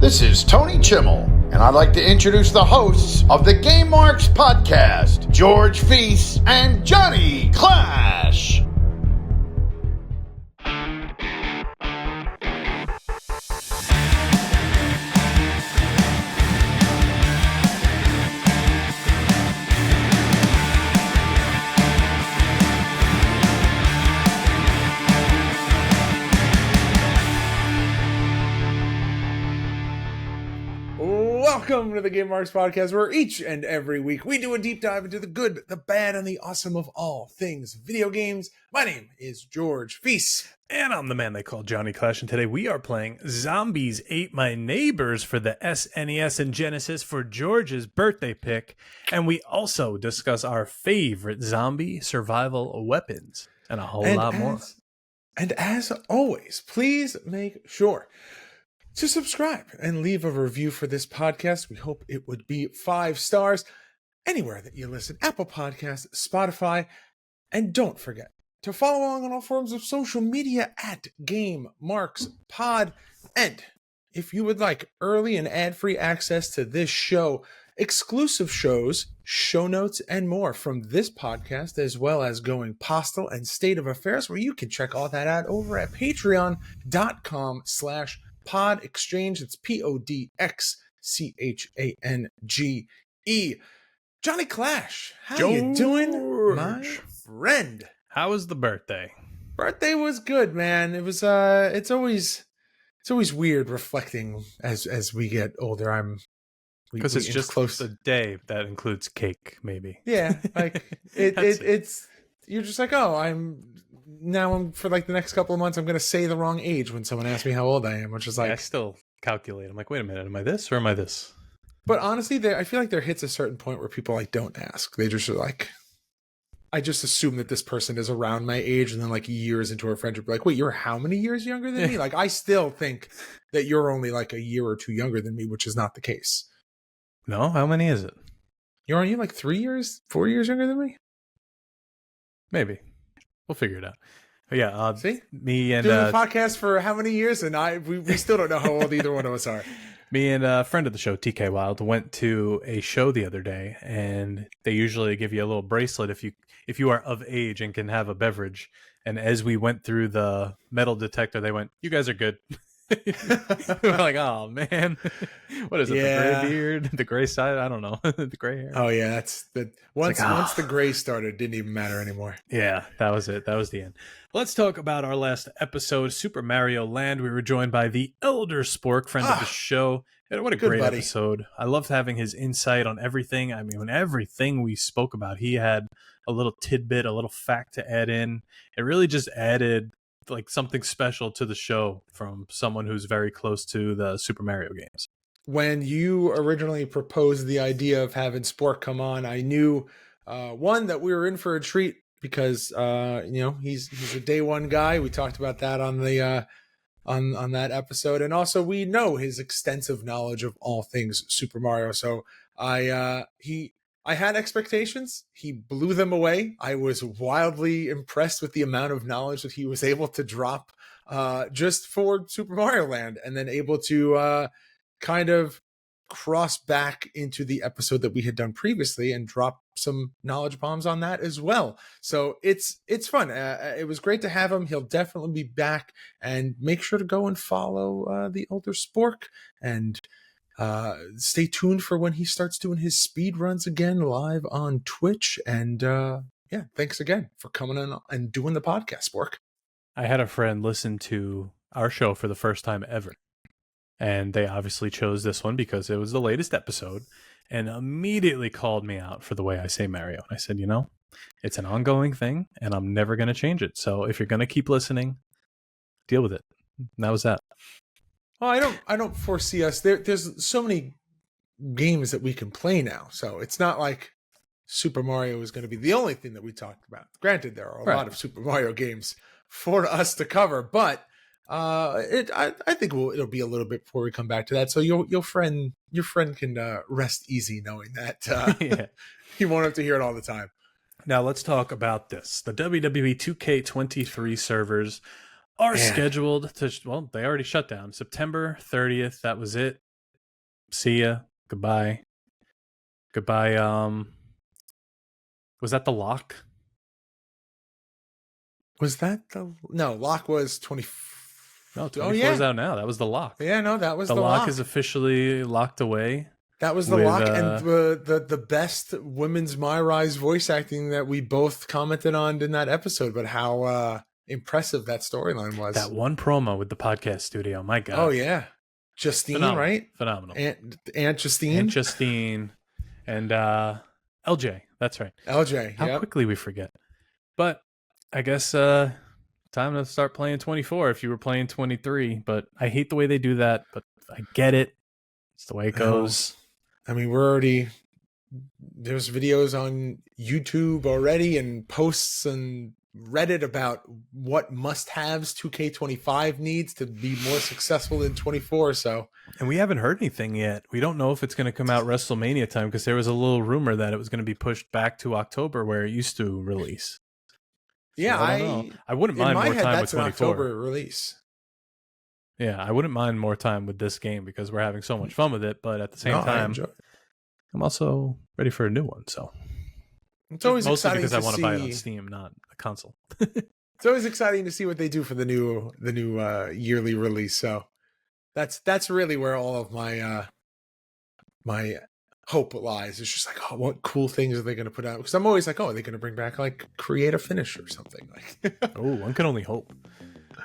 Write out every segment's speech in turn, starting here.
This is Tony Chimmel, and I'd like to introduce the hosts of the Game Marks podcast, George Feis and Johnny Clash. Welcome to the Game Marks podcast, where each and every week we do a deep dive into the good, the bad, and the awesome of all things video games. My name is George Feis. And I'm the man they call Johnny Clash, and today we are playing Zombies Ate My Neighbors for the SNES and Genesis for George's birthday pick. And we also discuss our favorite zombie survival weapons and a whole lot more. And as always, please make sure to subscribe and leave a review for this podcast. We hope it would be 5 stars anywhere that you listen. Apple Podcasts, Spotify, and don't forget to follow along on all forms of social media at Game Marks Pod. And if you would like early and ad-free access to this show, exclusive shows, show notes, and more from this podcast, as well as Going Postal and State of Affairs, where you can check all that out over at patreon.com/Pod Exchange. It's PODXCHANGE. Johnny Clash, how you doing, my friend? How was the birthday? Birthday was good, man. It was it's always weird reflecting as we get older. Because it's just close a day that includes cake, maybe. Yeah, like it's you're just like, oh, I'm for like the next couple of months I'm gonna say the wrong age when someone asks me how old I am, which is like, I still calculate. I'm like, wait a minute, am I this or am I this? But honestly, I feel like there hits a certain point where people like don't ask. They just are like, I just assume that this person is around my age, and then like years into our friendship, like, wait, you're how many years younger than me? Like, I still think that you're only like a year or two younger than me, which is not the case. No, how many is it? Aren't you like 3 years, 4 years younger than me? Maybe. We'll figure it out. But yeah, see, me and doing a podcast for how many years, and we still don't know how old either one of us are. Me and a friend of the show, TK Wild, went to a show the other day, and they usually give you a little bracelet if you are of age and can have a beverage. And as we went through the metal detector, they went, "You guys are good." We're like, oh man, what is it? Yeah. The gray beard, the gray side? I don't know. The gray hair. Oh yeah, that's the once the gray started, it didn't even matter anymore. Yeah, that was it. That was the end. Let's talk about our last episode, Super Mario Land. We were joined by the Elder Spork, friend of the show. And what a great episode. I loved having his insight on everything. I mean, when everything we spoke about, he had a little tidbit, a little fact to add in. It really just added like something special to the show from someone who's very close to the Super Mario games. When you originally proposed the idea of having Spork come on, I knew one, that we were in for a treat because he's a day one guy. We talked about that on the on that episode, and also we know his extensive knowledge of all things Super Mario. So I had expectations. He blew them away. I was wildly impressed with the amount of knowledge that he was able to drop just for Super Mario Land, and then able to kind of cross back into the episode that we had done previously and drop some knowledge bombs on that as well. So it's fun. It was great to have him. He'll definitely be back, and make sure to go and follow the Elder Spork, and stay tuned for when he starts doing his speed runs again live on Twitch. And yeah, thanks again for coming in and doing the podcast, Spork. I had a friend listen to our show for the first time ever, and they obviously chose this one because it was the latest episode, and immediately called me out for the way I say Mario. And I said, it's an ongoing thing, and I'm never going to change it. So if you're going to keep listening, deal with it. And that was that. Well, I don't foresee us. There's so many games that we can play now, so it's not like Super Mario is going to be the only thing that we talked about. Granted, there are a lot of Super Mario games for us to cover, but I think it'll be a little bit before we come back to that. So your friend can rest easy knowing that yeah. You won't have to hear it all the time. Now let's talk about this. The WWE 2K23 servers are scheduled to, they already shut down September 30th. That was it. See ya. Goodbye. Goodbye. Was that the lock? Was that no, Lock was 20. No, 24 is out now. That was the lock. Yeah, no, that was the lock is officially locked away. That was the lock, and the best women's My Rise voice acting that we both commented on in that episode, but how impressive that storyline was. That one promo with the podcast studio, my God. Oh, yeah. Justine, phenomenal, right? Phenomenal. Aunt Justine. Aunt Justine and LJ. That's right. LJ, How quickly we forget. But I guess time to start playing 24 if you were playing 23. But I hate the way they do that, but I get it. It's the way it goes. I mean, there's videos on YouTube already and posts and Reddit about what must-haves 2K25 needs to be more successful than 24. So, and we haven't heard anything yet. We don't know if it's going to come out WrestleMania time because there was a little rumor that it was going to be pushed back to October where it used to release. So yeah, I wouldn't mind more time with 24. An October release. Yeah, I wouldn't mind more time with this game because we're having so much fun with it. But at the same time, I'm also ready for a new one. So it's always mostly exciting because I want to buy it on see... Steam, not a console. It's always exciting to see what they do for the new yearly release. So that's really where all of my my hope lies. It's just like, oh, what cool things are they going to put out? Because I'm always like, oh, are they going to bring back like Create a Finish or something? Like, oh, one can only hope.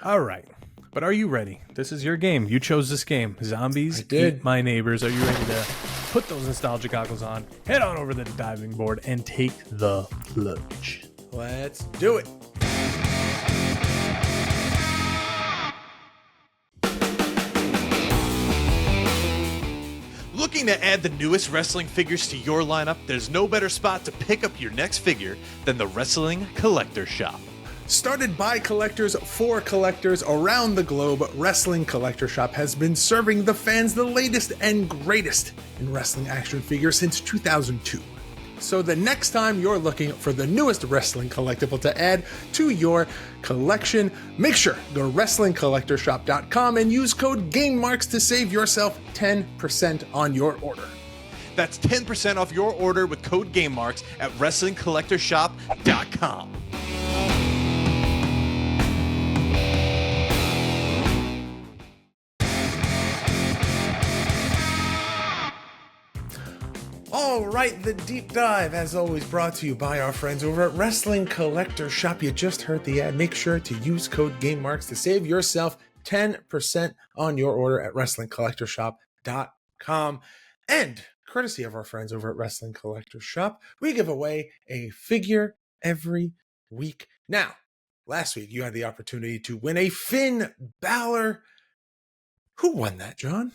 All right. But are you ready? This is your game. You chose this game. Zombies Eat My Neighbors. Are you ready to put those nostalgia goggles on, head on over to the diving board, and take the plunge? Let's do it. Looking to add the newest wrestling figures to your lineup? There's no better spot to pick up your next figure than the Wrestling Collector Shop. Started by collectors for collectors around the globe, Wrestling Collector Shop has been serving the fans the latest and greatest in wrestling action figures since 2002. So the next time you're looking for the newest wrestling collectible to add to your collection, make sure to go to WrestlingCollectorShop.com and use code GameMarks to save yourself 10% on your order. That's 10% off your order with code GameMarks at WrestlingCollectorShop.com. All right, the deep dive, as always, brought to you by our friends over at Wrestling Collector Shop. You just heard the ad. Make sure to use code GameMarks to save yourself 10% on your order at WrestlingCollectorShop.com. And courtesy of our friends over at Wrestling Collector Shop, we give away a figure every week. Now, last week you had the opportunity to win a Finn Balor. Who won that, John?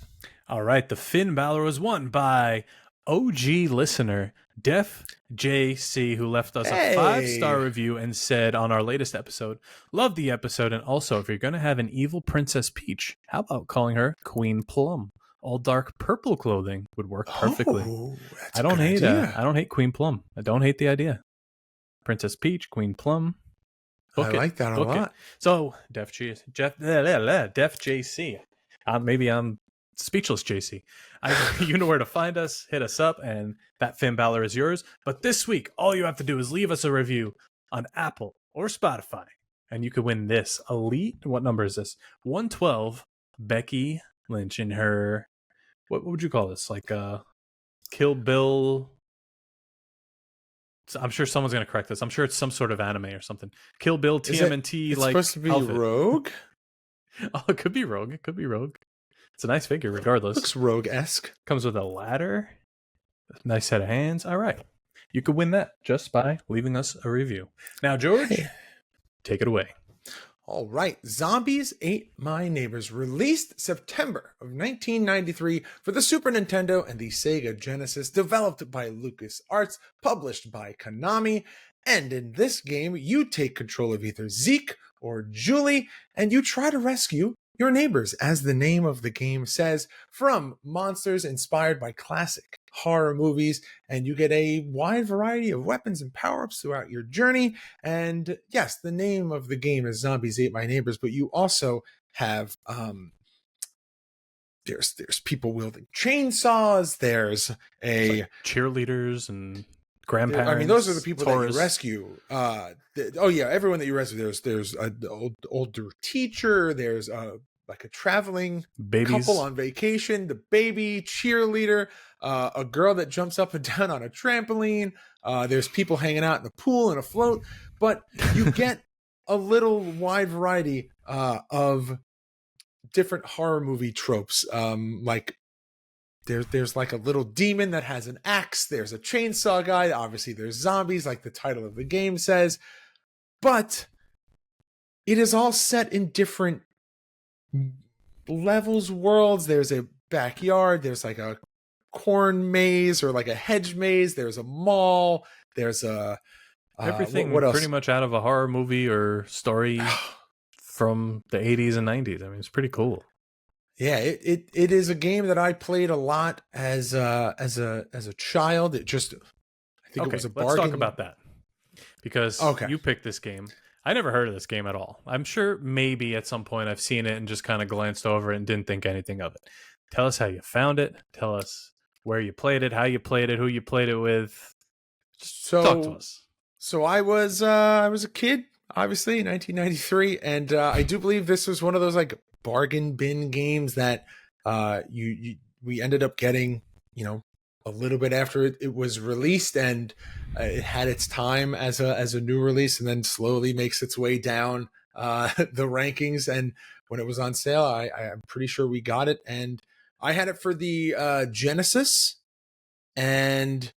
All right, the Finn Balor was won by OG listener Def JC, who left us a 5-star review and said on our latest episode, love the episode, and also if you're going to have an evil Princess Peach, how about calling her Queen Plum? All dark purple clothing would work perfectly. I don't hate Queen Plum. I don't hate the idea. Princess Peach, Queen Plum. Like that a lot. So Def JC, maybe I'm speechless, JC. You know where to find us. Hit us up, and that Finn Balor is yours. But this week, all you have to do is leave us a review on Apple or Spotify, and you could win this elite. What number is this? 112. Becky Lynch in her. What would you call this? Like Kill Bill. I'm sure someone's gonna correct this. I'm sure it's some sort of anime or something. Kill Bill TMNT. It's like supposed to be outfit. Rogue. Oh, it could be Rogue. It could be Rogue. It's a nice figure, regardless. Looks Rogue-esque. Comes with a ladder, a nice set of hands. All right, you could win that just by leaving us a review. Now, George, take it away. All right, Zombies Ate My Neighbors, released September of 1993 for the Super Nintendo and the Sega Genesis, developed by LucasArts, published by Konami. And in this game, you take control of either Zeke or Julie, and you try to rescue your neighbors, as the name of the game says, from monsters inspired by classic horror movies, and you get a wide variety of weapons and power-ups throughout your journey. And yes, the name of the game is Zombies Ate My Neighbors, but you also have there's people wielding chainsaws. There's like cheerleaders and grandparents. I mean, those are the people tourists. that you rescue. Everyone that you rescue. There's an older teacher. There's like a traveling couple on vacation. The baby cheerleader. A girl that jumps up and down on a trampoline. There's people hanging out in the pool and a float. But you get a little wide variety of different horror movie tropes. Like there's like a little demon that has an axe. There's a chainsaw guy. Obviously, there's zombies, like the title of the game says. But it is all set in different levels, worlds. There's a backyard. There's like a corn maze or like a hedge maze. There's a mall. There's a everything what else? Pretty much out of a horror movie or story from the 80s and 90s. I mean, it's pretty cool. Yeah, it is a game that I played a lot as a child. It just, I think it was a bargain. Let's talk about that because you picked this game. I never heard of this game at all. I'm sure maybe at some point I've seen it and just kind of glanced over it and didn't think anything of it. Tell us how you found it. Tell us where you played it, how you played it, who you played it with. Just talk to us. So I was a kid, obviously, in 1993, and I do believe this was one of those like bargain bin games that we ended up getting, a little bit after it was released, and it had its time as a new release, and then slowly makes its way down the rankings. And when it was on sale, I'm pretty sure we got it, and I had it for the Genesis, and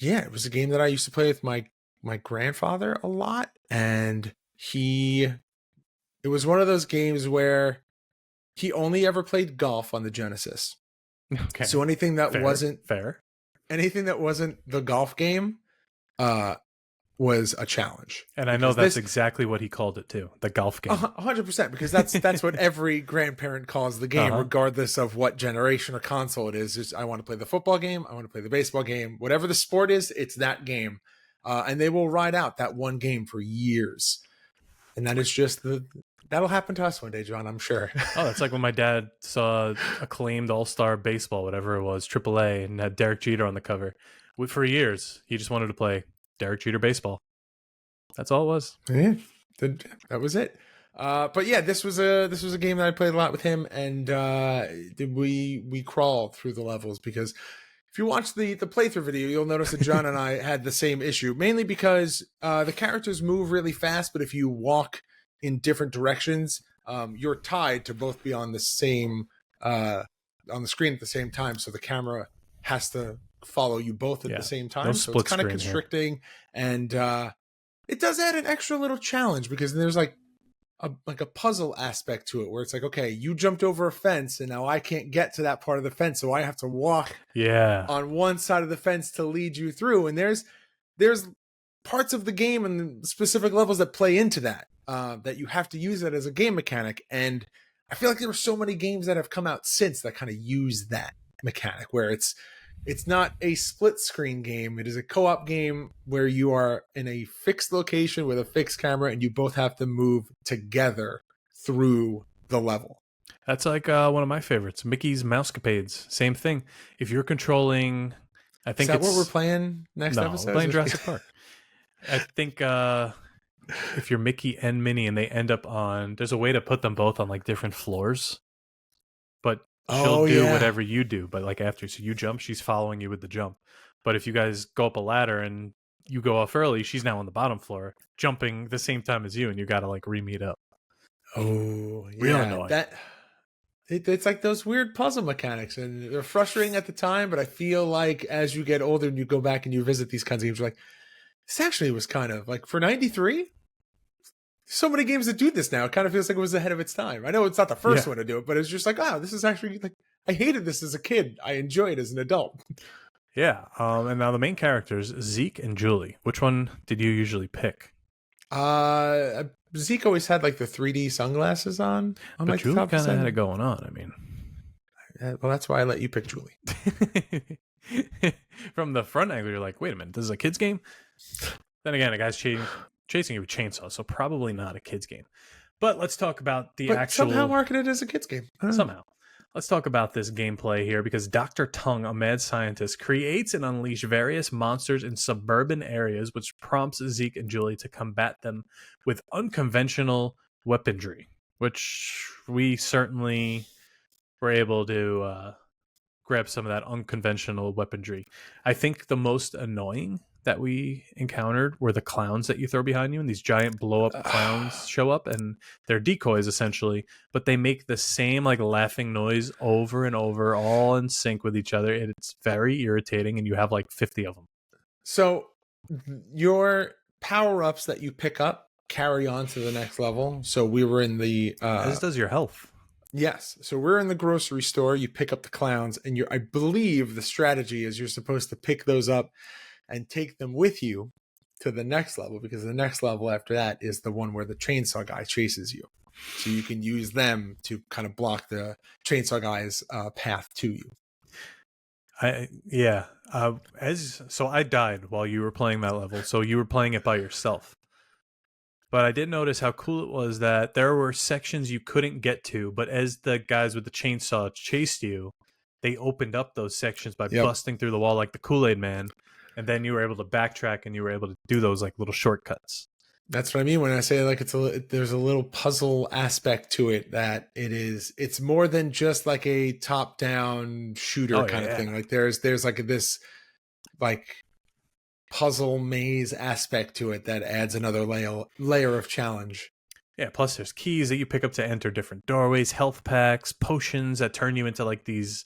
yeah, it was a game that I used to play with my grandfather a lot, and it was one of those games where he only ever played golf on the Genesis. Okay. So anything that wasn't the golf game was a challenge. And I know that's exactly what he called it too, the golf game. 100%, because that's what every grandparent calls the game, regardless of what generation or console it is. Just, I want to play the football game, I want to play the baseball game, whatever the sport is, it's that game. And they will ride out that one game for years. And that is just that'll happen to us one day, John, I'm sure. Oh, that's like when my dad saw acclaimed All-Star Baseball, whatever it was, AAA, and had Derek Jeter on the cover. For years, he just wanted to play Derek Jeter baseball. That's all it was. Yeah, that was it. But yeah, this was a game that I played a lot with him, and we crawled through the levels, because if you watch the playthrough video, you'll notice that John and I had the same issue, mainly because the characters move really fast, but if you walk in different directions, you're tied to both be on the same on the screen at the same time, so the camera has to follow you both at the same time. No so it's kind of constricting, and it does add an extra little challenge, because there's like a puzzle aspect to it, where it's like, okay, you jumped over a fence and now I can't get to that part of the fence, so I have to walk on one side of the fence to lead you through. And there's parts of the game and specific levels that play into that, that you have to use it as a game mechanic. And I feel like there were so many games that have come out since that kind of use that mechanic, where it's not a split screen game. It is a co-op game where you are in a fixed location with a fixed camera, and you both have to move together through the level. That's like one of my favorites, Mickey's Mousecapades. Same thing. If you're controlling, I think is that what we're playing next episode? We're playing Jurassic Park. I think if you're Mickey and Minnie and they end up on, there's a way to put them both on like different floors, but she'll do whatever you do, but like after, so you jump, she's following you with the jump. But if you guys go up a ladder and you go off early, she's now on the bottom floor, jumping the same time as you, and you got to like re-meet up. Oh, real annoying. It's like those weird puzzle mechanics, and they're frustrating at the time, but I feel like as you get older and you go back and you visit these kinds of games, you're like, this actually was kind of like, for 93, so many games that do this now. It kind of feels like it was ahead of its time. I know it's not the first one to do it, but it's just like, wow, this is actually like, I hated this as a kid. I enjoy it as an adult. Yeah. And now the main characters, Zeke and Julie. Which one did you usually pick? Zeke always had like the 3D sunglasses on but like Julie kind of had it going on. I mean, well, that's why I let you pick Julie. From the front angle, you're like, wait a minute, this is a kid's game? Then again, a guy's chasing you with chainsaws, so probably not a kid's game. But let's talk about the but actual... somehow marketed as a kids game. Somehow. Let's talk about this gameplay here, because Dr. Tongue, a mad scientist, creates and unleashes various monsters in suburban areas, which prompts Zeke and Julie to combat them with unconventional weaponry, which we certainly were able to grab some of that unconventional weaponry. I think the most annoying that we encountered were the clowns that you throw behind you, and these giant blow up clowns show up, and they're decoys essentially, but they make the same like laughing noise over and over, all in sync with each other, and it's very irritating, and you have like 50 of them. So your power-ups that you pick up carry on to the next level. So we were in the As does your health. Yes. So we're in the grocery store, you pick up the clowns, and I believe the strategy is you're supposed to pick those up and take them with you to the next level, because the next level after that is the one where the chainsaw guy chases you. So you can use them to kind of block the chainsaw guy's path to you. So I died while you were playing that level, so you were playing it by yourself. But I did notice how cool it was that there were sections you couldn't get to, but as the guys with the chainsaw chased you, they opened up those sections by busting through the wall like the Kool-Aid Man. And then you were able to backtrack, and you were able to do those like little shortcuts. That's what I mean when I say like there's a little puzzle aspect to it, that it's more than just like a top-down shooter kind of thing. Like there's like this like puzzle maze aspect to it that adds another layer of challenge. Yeah, plus there's keys that you pick up to enter different doorways, health packs, potions that turn you into like these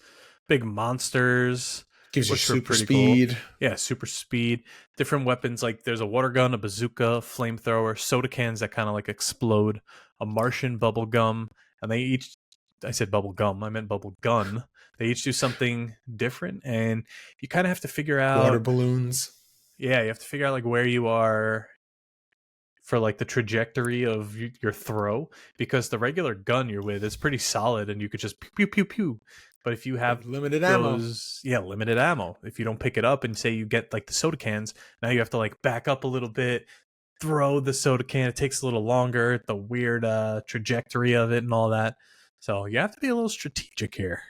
big monsters. Gives you super speed. Cool. Yeah, super speed. Different weapons, like there's a water gun, a bazooka, flamethrower, soda cans that kind of like explode, a Martian bubble gum, and they each... I said bubble gum, I meant bubble gun. They each do something different, and you kind of have to figure out... Water balloons. Yeah, you have to figure out like where you are for like the trajectory of your throw, because the regular gun you're with is pretty solid, and you could just pew, pew, pew, pew. But if you have limited ammo, limited ammo. If you don't pick it up and say you get like the soda cans, now you have to like back up a little bit, throw the soda can. It takes a little longer, the weird trajectory of it and all that. So you have to be a little strategic here.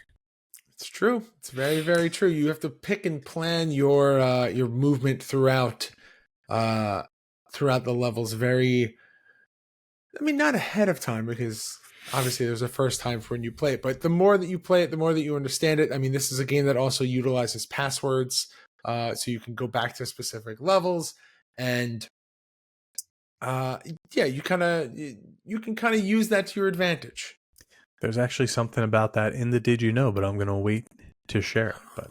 It's true. It's very, very true. You have to pick and plan your movement throughout the levels. Very, I mean, not ahead of time, because obviously there's a first time for when you play it, but the more that you play it, the more that you understand it. I mean, this is a game that also utilizes passwords, so you can go back to specific levels, and you can kind of use that to your advantage. There's actually something about that in the Did You Know, but I'm going to wait to share it, but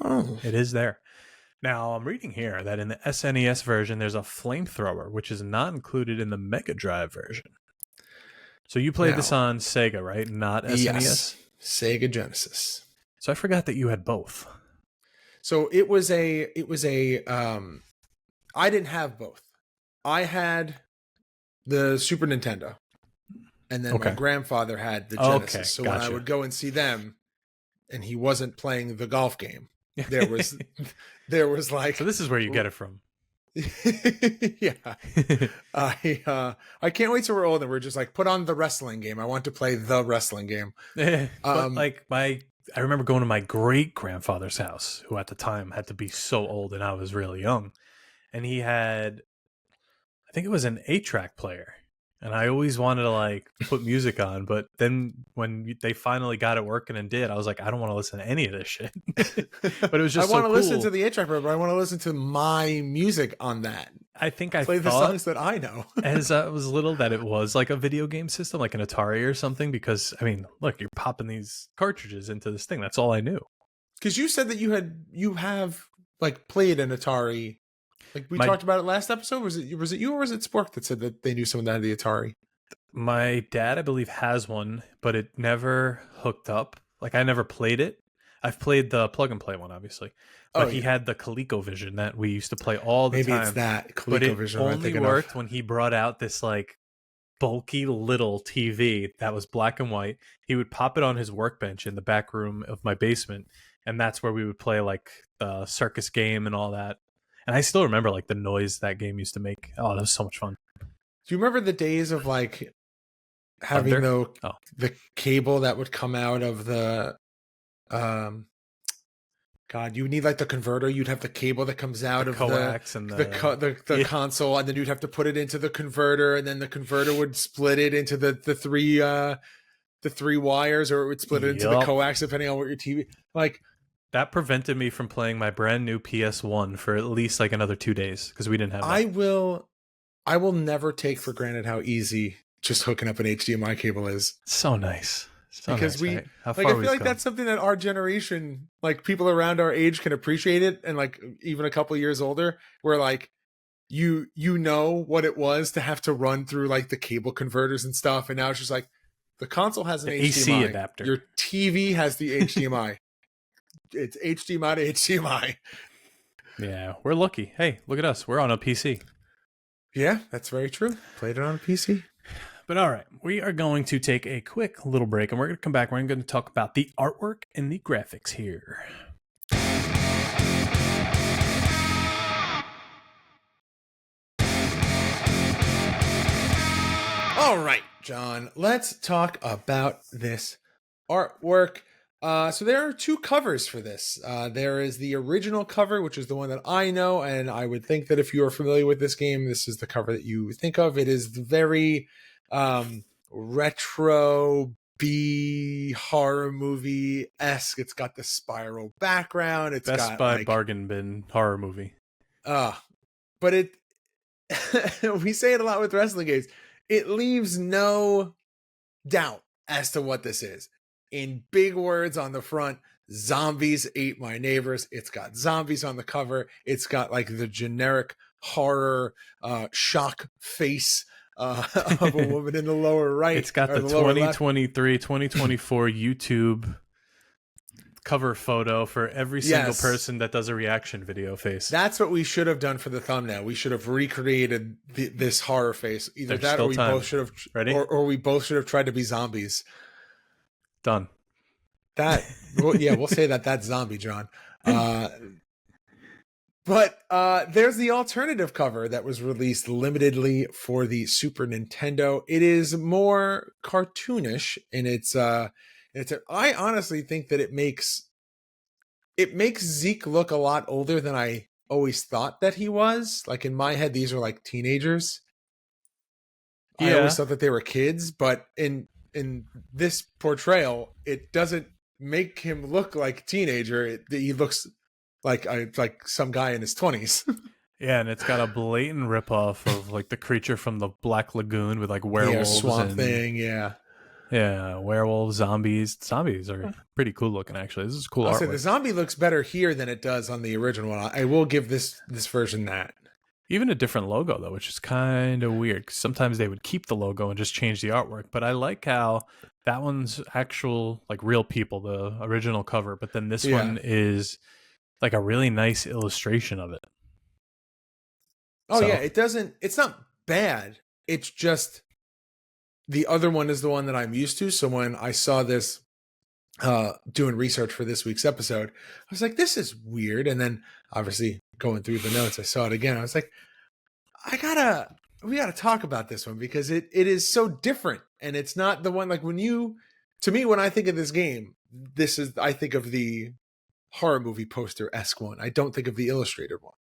it is there. Now, I'm reading here that in the SNES version, there's a flamethrower, which is not included in the Mega Drive version. So you played this on Sega, right? Not SNES? Yes, Sega Genesis. So I forgot that you had both. So it was I didn't have both. I had the Super Nintendo, and then my grandfather had the Genesis. Okay, so gotcha. when I would go and see them, and he wasn't playing the golf game, there was like... So this is where you get it from. Yeah. I can't wait till we're old and we're just like, put on the wrestling game. I want to play the wrestling game. But like I remember going to my great grandfather's house, who at the time had to be so old and I was really young, and he had, I think it was an 8-track player, and I always wanted to like put music on, but then when they finally got it working and did, I was like, I don't want to listen to any of this shit. But it was just I want to cool. listen to the 8-track, but I want to listen to my music on that. I think I play the songs that I know. As I was little, that it was like a video game system, like an Atari or something, because I mean, look, you're popping these cartridges into this thing. That's all I knew. Because you said that you have like played an Atari. Like we talked about it last episode. Was it you or was it Spork that said that they knew someone that had the Atari? My dad, I believe, has one, but it never hooked up. Like I never played it. I've played the plug and play one, obviously, but he had the ColecoVision that we used to play all the time. Maybe it's that ColecoVision. But it only worked when he brought out this like bulky little TV that was black and white. He would pop it on his workbench in the back room of my basement, and that's where we would play like the circus game and all that. And I still remember like the noise that game used to make. Oh, that was so much fun. Do you remember the days of like having Thunder? the cable that would come out of the God, you would need like the converter. You'd have the cable that comes out of coax and the console, and then you'd have to put it into the converter, and then the converter would split it into the three wires, or it would split it into the coax depending on what your TV like. That prevented me from playing my brand new PS1 for at least like another 2 days because we didn't have that. I will never take for granted how easy just hooking up an HDMI cable is. So nice. Because I feel like that's something that our generation, like people around our age, can appreciate it, and like even a couple years older, where like you know what it was to have to run through like the cable converters and stuff, and now it's just like the console has an HDMI, AC adapter. Your TV has the HDMI. It's HDMI to HDMI. Yeah, we're lucky. Hey, look at us. We're on a PC. Yeah, that's very true. Played it on a PC. But all right, we are going to take a quick little break, and we're going to come back. We're going to talk about the artwork and the graphics here. All right, John, let's talk about this artwork. So there are two covers for this. There is the original cover, which is the one that I know, and I would think that if you are familiar with this game, this is the cover that you think of. It is very retro B horror movie-esque. It's got the spiral background. It's Best got Buy like, bargain bin horror movie. But it we say it a lot with wrestling games. It leaves no doubt as to what this is. In big words on the front, zombies ate my neighbors. It's got zombies on the cover. It's got like the generic horror shock face of a woman in the lower right. It's got the 2023, 2024 YouTube cover photo for every single person that does a reaction video face. That's what we should have done for the thumbnail. We should have recreated this horror face. Either that, or we both should have, or we both should have tried to be zombies. Done. We'll say that's zombie, John. But there's the alternative cover that was released limitedly for the Super Nintendo. It is more cartoonish in its I honestly think that it makes Zeke look a lot older than I always thought that he was. Like in my head, these are like teenagers. Yeah. I always thought that they were kids, but in this portrayal, it doesn't make him look like a teenager. He looks like some guy in his 20s. Yeah, and it's got a blatant ripoff of like the creature from the Black Lagoon with like werewolves, Swamp Thing, yeah, werewolves, zombies. Zombies are pretty cool looking, actually. This is cool. I'll say the zombie looks better here than it does on the original one. I will give this version that. Even a different logo though, which is kind of weird. 'Cause sometimes they would keep the logo and just change the artwork, but I like how that one's actual like real people, the original cover, but then this one is like a really nice illustration of it. Oh yeah, it's not bad. It's just the other one is the one that I'm used to. So when I saw this doing research for this week's episode, I was like, this is weird. And then obviously going through the notes, I saw it again. I was like, we gotta talk about this one because it is so different. And it's not the one like when I think of this game, I think of the horror movie poster-esque one. I don't think of the illustrated one.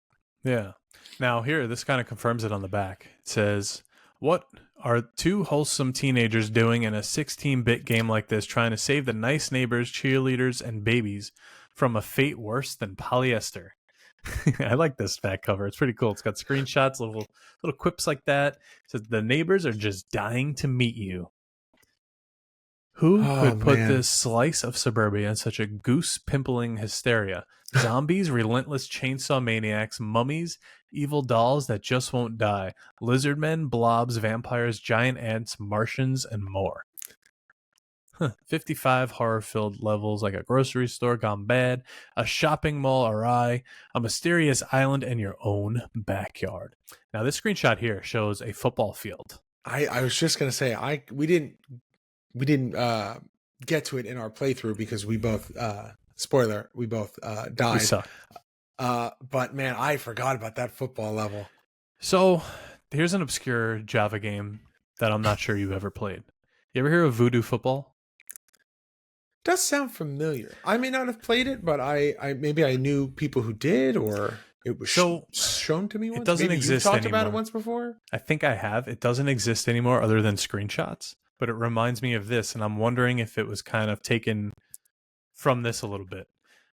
Yeah. Now here, this kind of confirms it on the back. It says, what are two wholesome teenagers doing in a 16-bit game like this, trying to save the nice neighbors, cheerleaders, and babies from a fate worse than polyester? I like this back cover. It's pretty cool. It's got screenshots, little quips like that. It says, the neighbors are just dying to meet you. Who could put this slice of suburbia in such a goose-pimpling hysteria? Zombies, relentless chainsaw maniacs, mummies, evil dolls that just won't die, lizard men, blobs, vampires, giant ants, Martians, and more. 55 horror-filled levels like a grocery store gone bad, a shopping mall awry, a mysterious island, and your own backyard. Now, this screenshot here shows a football field. I was just going to say, we didn't get to it in our playthrough because we both spoiler, we both died. We suck. But man, I forgot about that football level. So here's an obscure Java game that I'm not sure you ever played. You ever hear of Voodoo Football? Does sound familiar. I may not have played it, but I maybe I knew people who did, or it was shown to me once. It doesn't maybe exist you've talked anymore. about it once before. I think I have. It doesn't exist anymore other than screenshots, but it reminds me of this, and I'm wondering if it was kind of taken from this a little bit.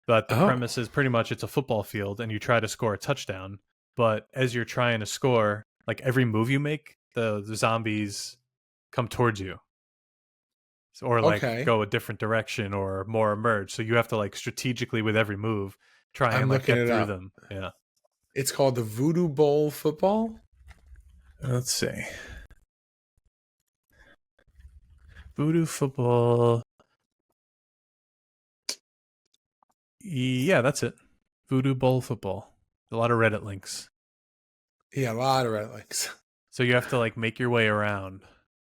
But the premise is pretty much it's a football field, and you try to score a touchdown, but as you're trying to score, like every move you make, the zombies come towards you. Or like go a different direction or more emerge. So you have to like strategically with every move try and like get through them. Yeah. It's called the Voodoo Bowl Football. Let's see. Voodoo Football. Yeah, that's it. Voodoo Bowl Football. A lot of Reddit links. Yeah, a lot of Reddit links. So you have to like make your way around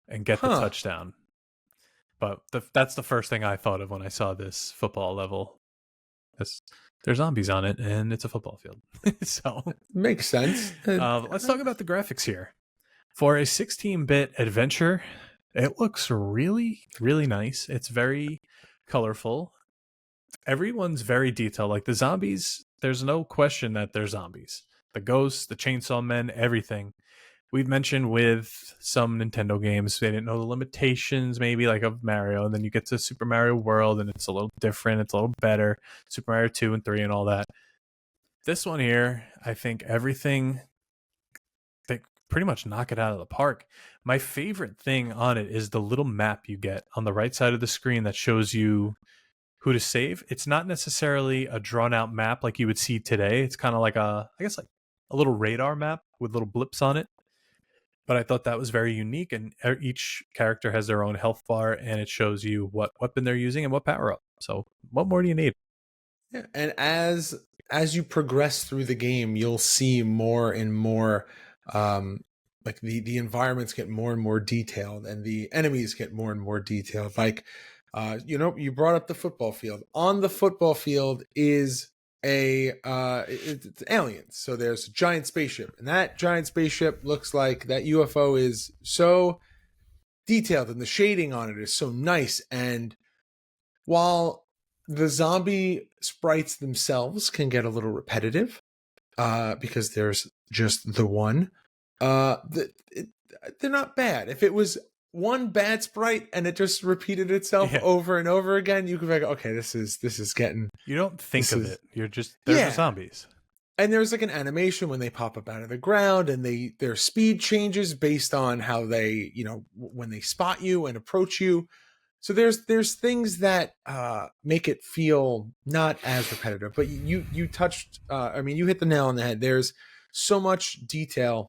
and get the touchdown. But that's the first thing I thought of when I saw this football level. There's zombies on it, and it's a football field. So makes sense. Let's talk about the graphics here. For a 16-bit adventure, it looks really, really nice. It's very colorful. Everyone's very detailed. Like the zombies, there's no question that they're zombies. The ghosts, the chainsaw men, everything. We've mentioned with some Nintendo games, they didn't know the limitations maybe like of Mario, and then you get to Super Mario World and it's a little different, it's a little better, Super Mario 2 and 3 and all that. This one here, I think everything, they pretty much knock it out of the park. My favorite thing on it is the little map you get on the right side of the screen that shows you who to save. It's not necessarily a drawn out map like you would see today. It's kind of like a little radar map with little blips on it. But I thought that was very unique, and each character has their own health bar, and it shows you what weapon they're using and what power up. So what more do you need? Yeah, and as you progress through the game, you'll see more and more, like the environments get more and more detailed, and the enemies get more and more detailed. Like, you brought up the football field. On the football field is it's aliens. So there's a giant spaceship, and that giant spaceship looks like that UFO is so detailed, and the shading on it is so nice. And while the zombie sprites themselves can get a little repetitive, because there's just the one, they're not bad. If it was one bad sprite and it just repeated itself over and over again, you could be like, okay, this is getting. You don't think of it. You're just there's zombies. And there's like an animation when they pop up out of the ground, and their speed changes based on how they, when they spot you and approach you. So there's things that make it feel not as repetitive. But you touched, you hit the nail on the head. There's so much detail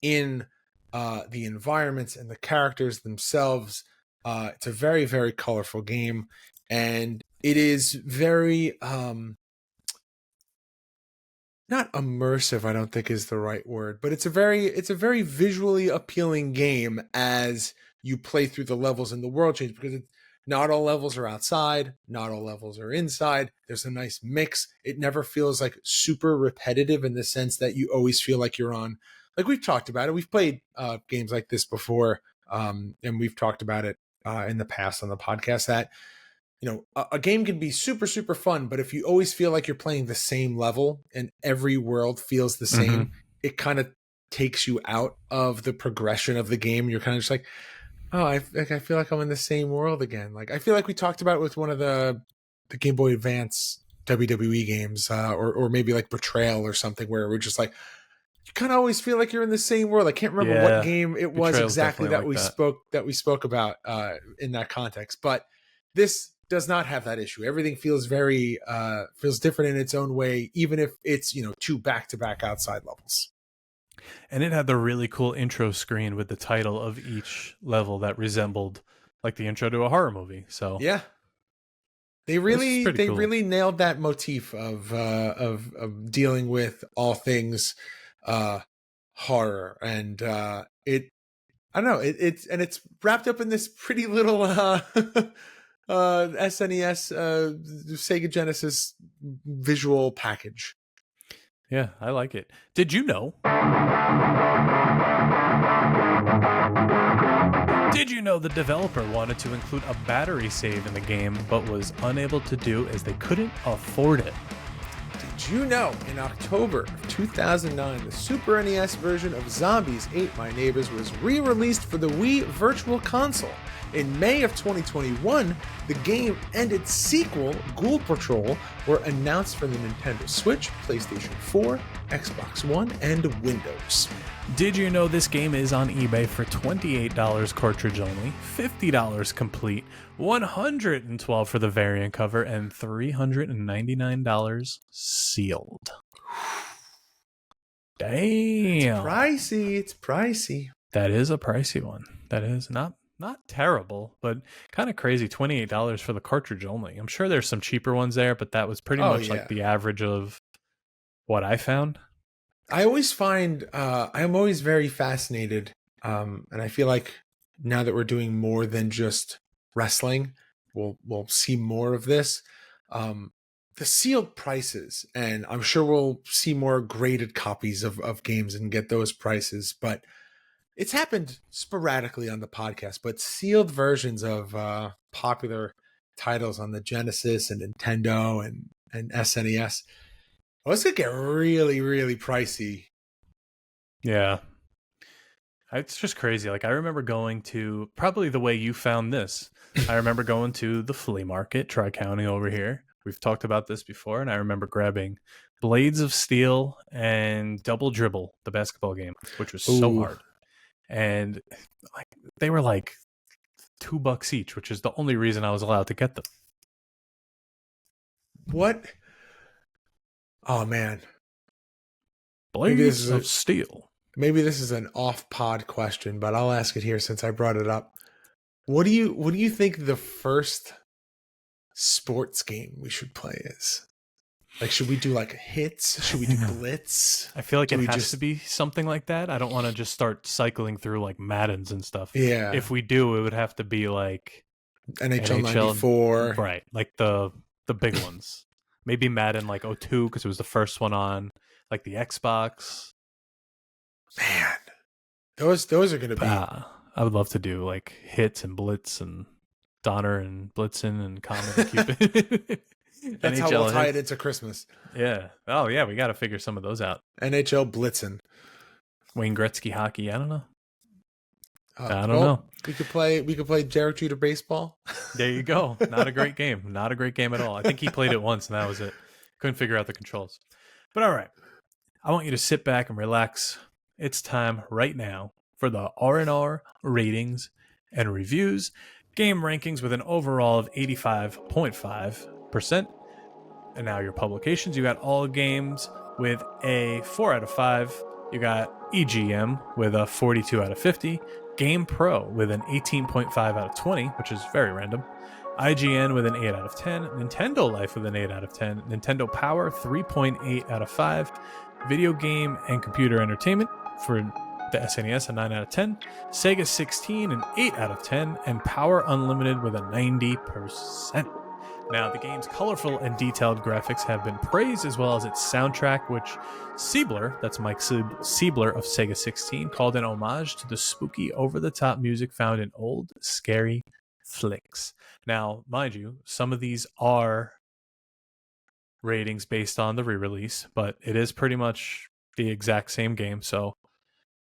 in the environments and the characters themselves. It's a very, very colorful game, and it is very not immersive, I don't think is the right word, but it's a very visually appealing game as you play through the levels and the world change, because not all levels are outside, not all levels are inside. There's a nice mix. It never feels like super repetitive in the sense that you always feel like you're on. Like we've talked about it. We've played games like this before, and we've talked about it in the past on the podcast that, a game can be super, super fun, but if you always feel like you're playing the same level and every world feels the same, it kind of takes you out of the progression of the game. You're kind of just like, oh, I feel like I'm in the same world again. Like I feel like we talked about it with one of the Game Boy Advance WWE games, or maybe like Betrayal or something, where we're just like, you kind of always feel like you're in the same world. I can't remember what game it was exactly that we spoke about in that context, but this does not have that issue. Everything feels very feels different in its own way, even if it's two back-to-back outside levels. And it had the really cool intro screen with the title of each level that resembled like the intro to a horror movie. So yeah, they really cool. really nailed that motif of dealing with all things horror, and I don't know, it's wrapped up in this pretty little SNES Sega Genesis visual package. Yeah, I like it. Did you know Did you know the developer wanted to include a battery save in the game, but was unable to do as they couldn't afford it? Did you know in October of 2009, the Super NES version of Zombies Ate My Neighbors was re-released for the Wii Virtual Console? In May of 2021, the game and its sequel, Ghoul Patrol, were announced for the Nintendo Switch, PlayStation 4, Xbox One, and Windows. Did you know this game is on eBay for $28 cartridge only, $50 complete, $112 for the variant cover, and $399 sealed? Damn. It's pricey. That is a pricey one. That is not terrible, but kind of crazy. $28 for the cartridge only. I'm sure there's some cheaper ones there, but that was pretty much like the average of what I found. I always find I'm always very fascinated, and I feel like now that we're doing more than just wrestling, we'll see more of this. The sealed prices, and I'm sure we'll see more graded copies of games and get those prices, but it's happened sporadically on the podcast. But sealed versions of popular titles on the Genesis and Nintendo and SNES. Well, it's going to get really, really pricey. Yeah. It's just crazy. Like, I remember going to, probably the way you found this, I remember going to the flea market, Tri-County over here. We've talked about this before, and I remember grabbing Blades of Steel and Double Dribble, the basketball game, which was so hard. And like they were like $2 each, which is the only reason I was allowed to get them. What? Oh man, Blades of Steel. Maybe this is an off-pod question, but I'll ask it here since I brought it up. What do you think the first sports game we should play is? Like, should we do like hits? Should we do blitz? I feel like it has to be something like that. I don't want to just start cycling through like Maddens and stuff. Yeah. If we do, it would have to be like NHL 94. Right. Like the big ones. Maybe Madden like 02 because it was the first one on like the Xbox. Man, those are going to be. I would love to do like hits and blitz and Donner and Blitzen and Comet and Cupid. That's how we'll tie it into Christmas. Yeah. Oh yeah, we got to figure some of those out. NHL Blitzen. Wayne Gretzky hockey. I don't know. I don't know. We could play Derek Jeter baseball. There you go. Not a great game. Not a great game at all. I think he played it once and that was it. Couldn't figure out the controls. But all right. I want you to sit back and relax. It's time right now for the R&R ratings and reviews. Game rankings with an overall of 85.5%. And now your publications. You got All Games with a 4 out of 5. You got EGM with a 42 out of 50. Game Pro with an 18.5 out of 20, which is very random. IGN with an 8 out of 10. Nintendo Life with an 8 out of 10. Nintendo Power 3.8 out of 5. Video Game and Computer Entertainment for the SNES a 9 out of 10. Sega 16 an 8 out of 10. And Power Unlimited with a 90%. Now, the game's colorful and detailed graphics have been praised, as well as its soundtrack, which Siebler, that's Mike Siebler of Sega 16, called an homage to the spooky, over-the-top music found in old, scary flicks. Now, mind you, some of these are ratings based on the re-release, but it is pretty much the exact same game, so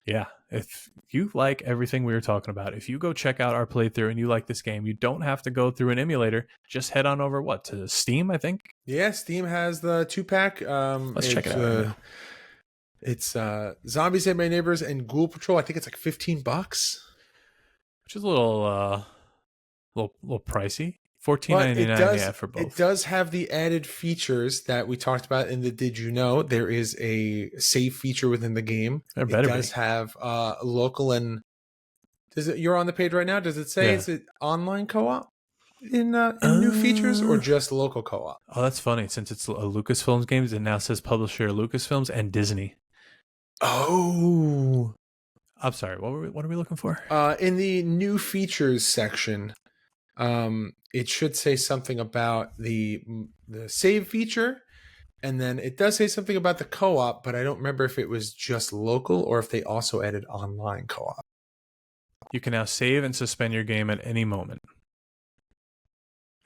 yeah, if you like everything we were talking about, if you go check out our playthrough and you like this game, you don't have to go through an emulator. Just head on over to Steam, I think. Yeah, Steam has the 2-pack. Let's check it out. It's Zombies Ate My Neighbors and Ghoul Patrol. I think it's like $15, which is a little pricey. $14.99 for both. It does have the added features that we talked about in the Did You Know? There is a save feature within the game. It does have local and you're on the page right now. Does it say it's an online co-op in new features or just local co-op? Oh, that's funny. Since it's a Lucasfilms games, it now says publisher Lucasfilms and Disney. Oh, I'm sorry. What are we looking for? In the new features section. It should say something about the save feature, and then it does say something about the co-op, but I don't remember if it was just local or if they also added online co-op. You can now save and suspend your game at any moment.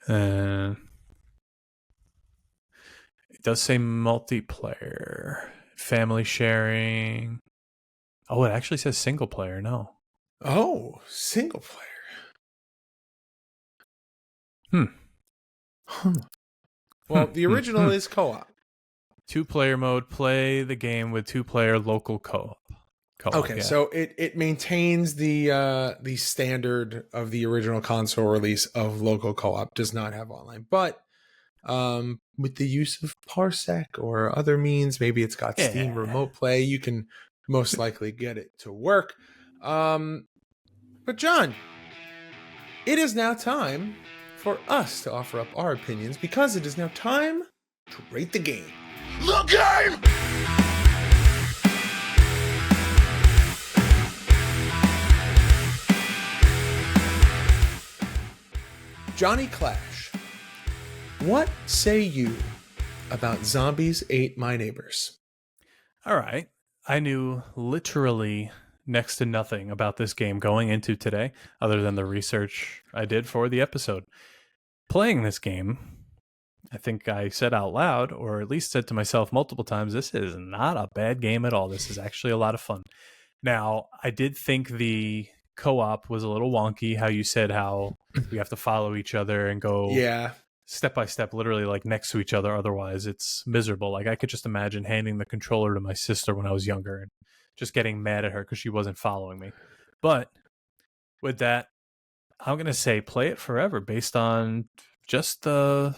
It does say multiplayer, family sharing. Oh, it actually says single player. No. Oh, single player. Well, the original is co-op. 2-player mode. Play the game with 2-player local co-op. Okay, yeah. So it maintains the standard of the original console release of local co-op. Does not have online, but with the use of Parsec or other means, maybe it's got Steam Remote Play, you can most likely get it to work. But John, it is now time for us to offer up our opinions, because it is now time to rate the game. The game! Johnny Clash, what say you about Zombies Ate My Neighbors? All right. I knew literally next to nothing about this game going into today, other than the research I did for the episode. Playing this game, I think I said out loud, or at least said to myself multiple times, this is not a bad game at all. This is actually a lot of fun. Now, I did think the co-op was a little wonky, how you said how we have to follow each other and go step by step, literally like next to each other. Otherwise, it's miserable. Like, I could just imagine handing the controller to my sister when I was younger and just getting mad at her because she wasn't following me. But with that, I'm going to say play it forever based on just the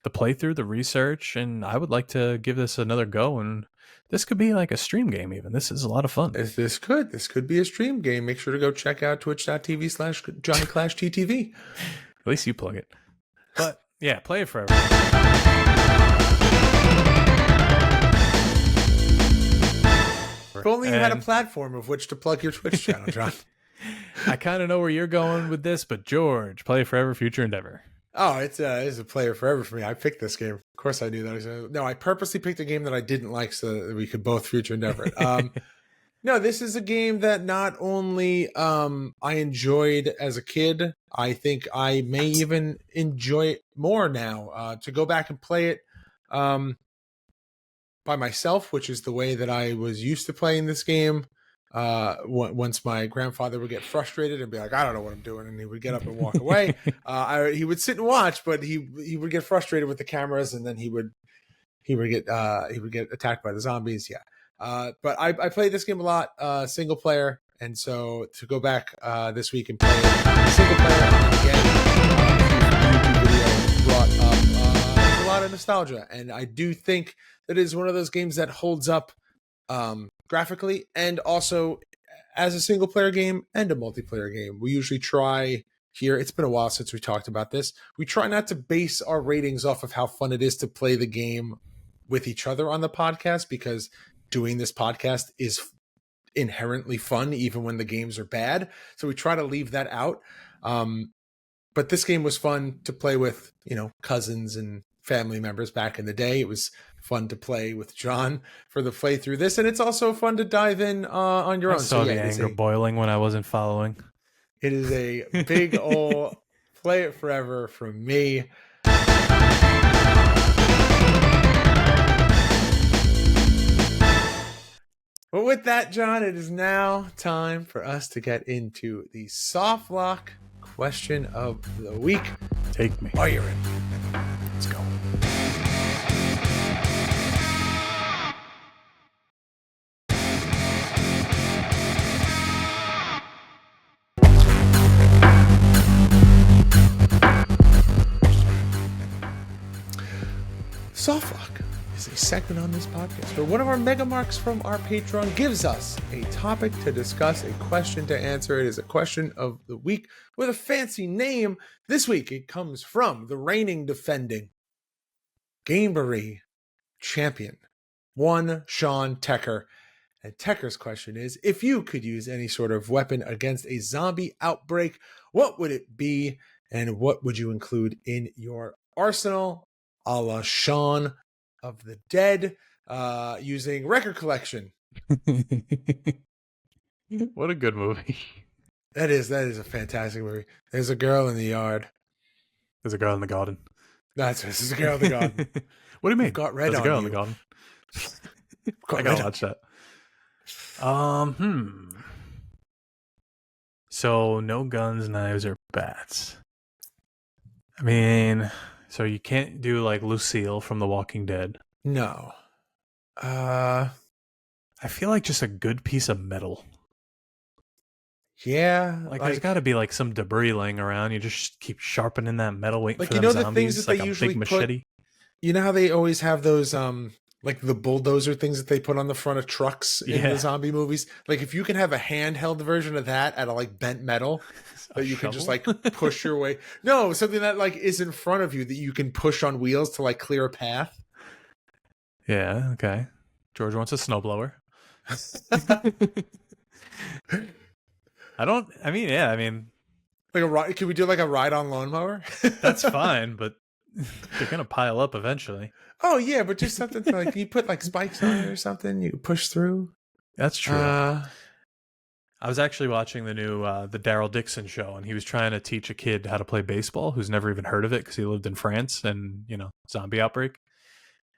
playthrough, the research, and I would like to give this another go, and this could be like a stream game even. This is a lot of fun. This could be a stream game. Make sure to go check out twitch.tv/JohnnyClashTTV. At least you plug it. But yeah, play it forever. If only you had a platform of which to plug your Twitch channel, John. I kind of know where you're going with this, but George, play forever, future endeavor. Oh, it's a player forever for me. I picked this game. Of course I knew that. No, I purposely picked a game that I didn't like so that we could both future endeavor it. No, this is a game that not only I enjoyed as a kid, I think I may even enjoy it more now. To go back and play it by myself, which is the way that I was used to playing this game. Once my grandfather would get frustrated and be like, I don't know what I'm doing, and he would get up and walk away. He would sit and watch, but he would get frustrated with the cameras, and then he would get attacked by the zombies. Yeah. But I played this game a lot, single player, and so to go back this week and play it single player, and again, YouTube video brought up a lot of nostalgia, and I do think that it is one of those games that holds up graphically and also as a single player game and a multiplayer game. We usually try here, it's been a while since we talked about this, we try not to base our ratings off of how fun it is to play the game with each other on the podcast, because doing this podcast is inherently fun even when the games are bad, so we try to leave that out. But this game was fun to play with, cousins and family members back in the day. It was fun to play with John for the playthrough this, and it's also fun to dive in on your own. I saw the anger boiling when I wasn't following. It is a big ol' play it forever from me. But with that, John, it is now time for us to get into the soft lock question of the week. Take me. Are you ready? Let's go. Softlock is a segment on this podcast where one of our mega marks from our Patreon gives us a topic to discuss, a question to answer. It is a question of the week with a fancy name. This week it comes from the reigning defending Gamebury champion, one Sean Tecker. And Tecker's question is, if you could use any sort of weapon against a zombie outbreak, what would it be? And what would you include in your arsenal? A la Shaun of the Dead, using record collection. What a good movie. That is a fantastic movie. There's a girl in the yard. There's a girl in the garden. This is a girl in the garden. What do you mean? You've got red There's on a girl you. in the garden. Got I gotta red watch that. So no guns, knives, or bats. I mean, so you can't do like Lucille from The Walking Dead. No. I feel like just a good piece of metal. Yeah. Like there's got to be like some debris laying around. You just keep sharpening that metal, waiting like, for you them know, the zombies. things that like they a usually big put- machete. You know how they always have those like the bulldozer things that they put on the front of trucks in Yeah. the zombie movies? Like if you can have a handheld version of that out of like bent metal that you can just like push your way. No, something that like is in front of you that you can push on wheels to like clear a path. Yeah. Okay. George wants a snowblower. I mean, Like a ride. Can we do like a ride on lawnmower? that's fine, but they're gonna pile up eventually. Oh yeah, but just something to, like you put like spikes on it or something. You push through. That's true. Uh, I was actually watching the new the Daryl Dixon show, and he was trying to teach a kid how to play baseball who's never even heard of it because he lived in France and zombie outbreak.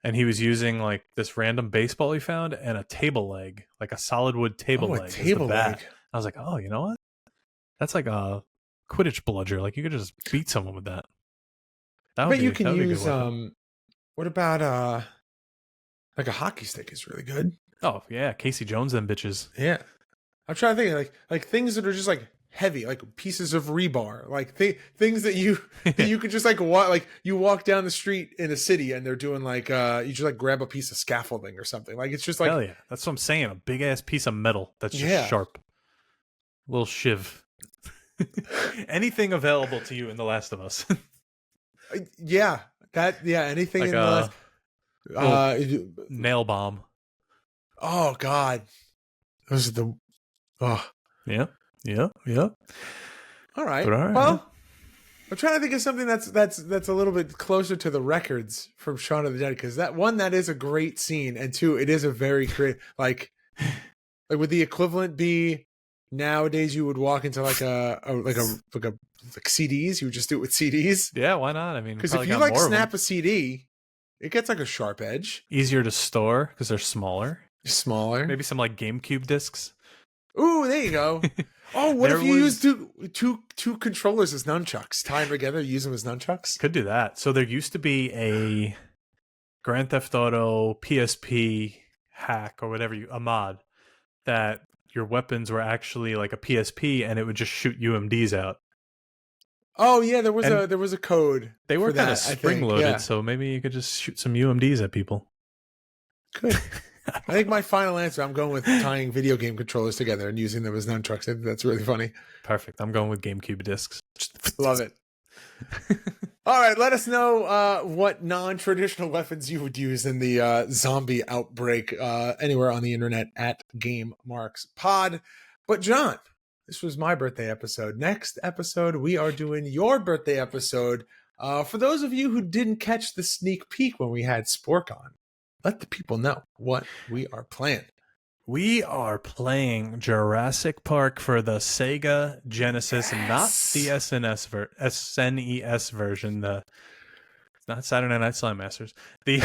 And he was using like this random baseball he found and a table leg, like a solid wood table leg. a as the table bat. leg. I was like, oh, you know what? That's like a Quidditch bludger. Like you could just beat someone with that. But you can that would be a good use weapon. what about like a hockey stick is really good. Oh yeah, Casey Jones, them bitches. Yeah. I'm trying to think like things that are just like heavy, like pieces of rebar, like things that you could just like walk, like you walk down the street in a city and they're doing like you just like grab a piece of scaffolding or something. Like it's just like Hell yeah, that's what I'm saying. A big ass piece of metal that's just sharp. A little shiv. Anything available to you in The Last of Us? anything Like in the nail bomb. oh god. Those are the Yeah. All right. But all right, well, yeah. I'm trying to think of something that's a little bit closer to the records from Shaun of the Dead, because that is a great scene, and two, it is a very great like would the equivalent be nowadays you would walk into like CDs, you would just do it with CDs. Yeah, why not? I mean, Because if probably you got like more of snap them. a CD, it gets like a sharp edge. Easier to store because they're smaller. Smaller. Maybe some like GameCube discs. Ooh, there you go. Oh, what There if you was- use two controllers as nunchucks? Tie them together, use them as nunchucks? Could do that. So there used to be a Grand Theft Auto PSP hack or whatever, a mod that your weapons were actually like a PSP and it would just shoot UMDs out. Oh yeah, there was And a code. They were for kind that, of spring loaded, yeah. so maybe you could just shoot some UMDs at people. Good. I think my final answer, I'm going with tying video game controllers together and using them as nunchucks. I think that's really funny. Perfect. I'm going with GameCube discs. Love it. All right, let us know what non-traditional weapons you would use in the zombie outbreak anywhere on the internet at Game Marks Pod. But John, this was my birthday episode. Next episode, we are doing your birthday episode. For those of you who didn't catch the sneak peek when we had Spork on, let the people know what we are playing. We are playing Jurassic Park for the Sega Genesis, not the SNES version. It's not Saturday Night Slime Masters. The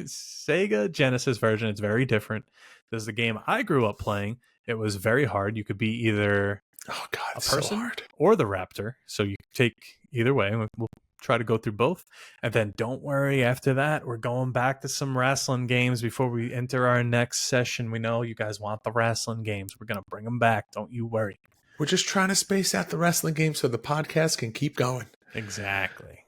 Sega Genesis version. It's very different. This is the game I grew up playing. It was very hard. You could be either Oh God, a it's person so hard. or the raptor. So you take either way. We'll try to go through both. And then don't worry, after that, we're going back to some wrestling games before we enter our next session. We know you guys want the wrestling games. We're going to bring them back. Don't you worry. We're just trying to space out the wrestling game so the podcast can keep going. Exactly.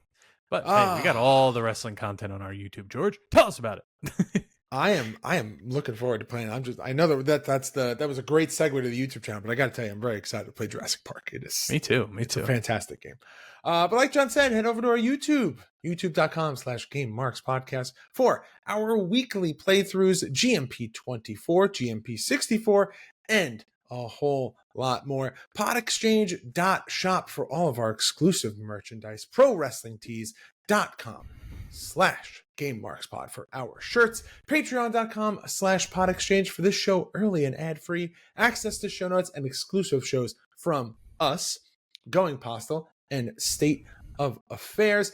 But hey, we got all the wrestling content on our YouTube. George, tell us about it. I am looking forward to playing. I know that was a great segue to the YouTube channel, but I got to tell you, I'm very excited to play Jurassic Park. It is Me too. It's a fantastic game. But like John said, head over to our YouTube, youtube.com/GameMarksPodcast for our weekly playthroughs, GMP24, GMP64, and a whole lot more. PodExchange.shop for all of our exclusive merchandise, ProWrestlingTees.com. patreon.com/GameMarksPod for our shirts, patreon.com/PodExchange for this show early and ad-free, access to show notes and exclusive shows from us, Going Postal, and State of Affairs,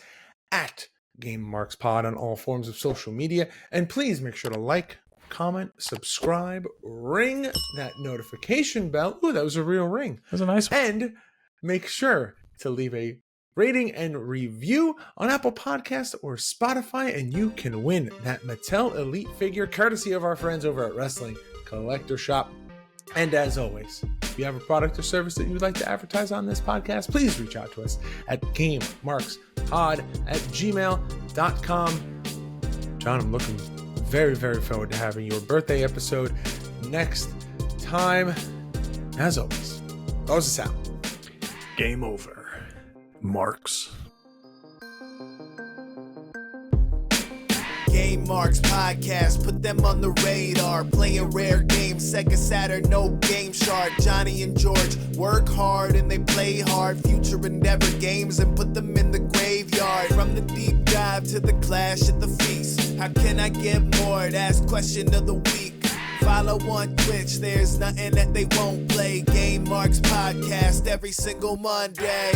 at Game Marks Pod on all forms of social media. And please make sure to like, comment, subscribe, ring that notification bell. Ooh, that was a real ring. That was a nice one. And make sure to leave a rating and review on Apple Podcasts or Spotify, and you can win that Mattel Elite figure courtesy of our friends over at Wrestling Collector Shop. And as always, if you have a product or service that you would like to advertise on this podcast, please reach out to us at GameMarksPod@gmail.com. John, I'm looking very, very forward to having your birthday episode next time. As always, close us out. Game over. Marks. Game Marks Podcast, put them on the radar. Playing rare games, Sega Saturn, no Game Shark. Johnny and George work hard and they play hard. Future endeavor games and put them in the graveyard. From the deep dive to the clash at the feast. How can I get more? That's question of the week. Follow on Twitch, there's nothing that they won't play. Game Marks Podcast every single Monday.